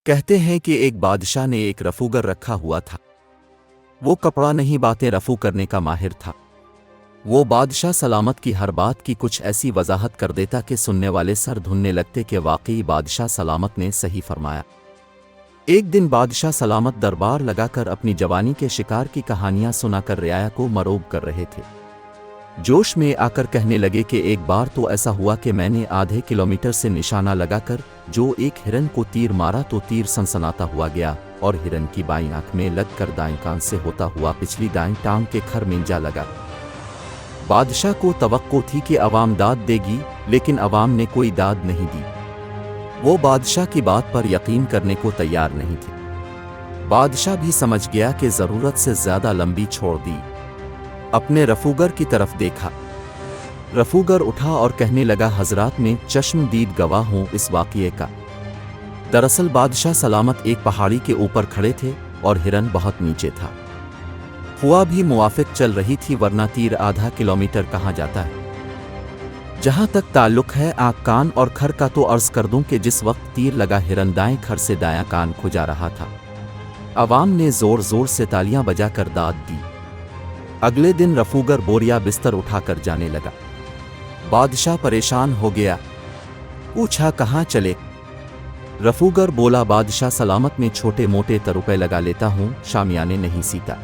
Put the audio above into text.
کہتے ہیں کہ ایک بادشاہ نے ایک رفوگر رکھا ہوا تھا۔ وہ کپڑا نہیں باتیں رفو کرنے کا ماہر تھا۔ وہ بادشاہ سلامت کی ہر بات کی کچھ ایسی وضاحت کر دیتا کہ سننے والے سر دھننے لگتے کہ واقعی بادشاہ سلامت نے صحیح فرمایا۔ ایک دن بادشاہ سلامت دربار لگا کر اپنی جوانی کے شکار کی کہانیاں سنا کر رعایا کو مروب کر رہے تھے۔ جوش میں آ کر کہنے لگے کہ ایک بار تو ایسا ہوا کہ میں نے آدھے کلومیٹر سے نشانہ لگا کر جو ایک ہرن کو تیر مارا تو تیر سنسناتا ہوا گیا اور ہرن کی بائیں آنکھ میں لگ کر دائیں کان سے ہوتا ہوا پچھلی دائیں ٹانگ کے کھر میں جا لگا۔ بادشاہ کو توقع تھی کہ عوام داد دے گی، لیکن عوام نے کوئی داد نہیں دی۔ وہ بادشاہ کی بات پر یقین کرنے کو تیار نہیں تھے۔ بادشاہ بھی سمجھ گیا کہ ضرورت سے زیادہ لمبی چھوڑ دی۔ اپنے رفوگر کی طرف دیکھا۔ رفوگر اٹھا اور کہنے لگا، حضرات میں چشم دید گواہ ہوں اس واقعے کا۔ دراصل بادشاہ سلامت ایک پہاڑی کے اوپر کھڑے تھے اور ہرن بہت نیچے تھا۔ ہوا بھی موافق چل رہی تھی، ورنہ تیر آدھا کلومیٹر کہاں جاتا ہے۔ جہاں تک تعلق ہے آنکھ کان اور کھر کا تو عرض کر دوں کہ جس وقت تیر لگا ہرن دائیں کھر سے دایاں کان کھجا رہا تھا۔ عوام نے زور زور سے تالیاں بجا کر داد دی۔ اگلے دن رفوگر بوریا بستر اٹھا کر جانے لگا۔ بادشاہ پریشان ہو گیا، پوچھا کہاں چلے؟ رفوگر بولا، بادشاہ سلامت میں چھوٹے موٹے تروپے لگا لیتا ہوں، شامیانے نہیں سیتا۔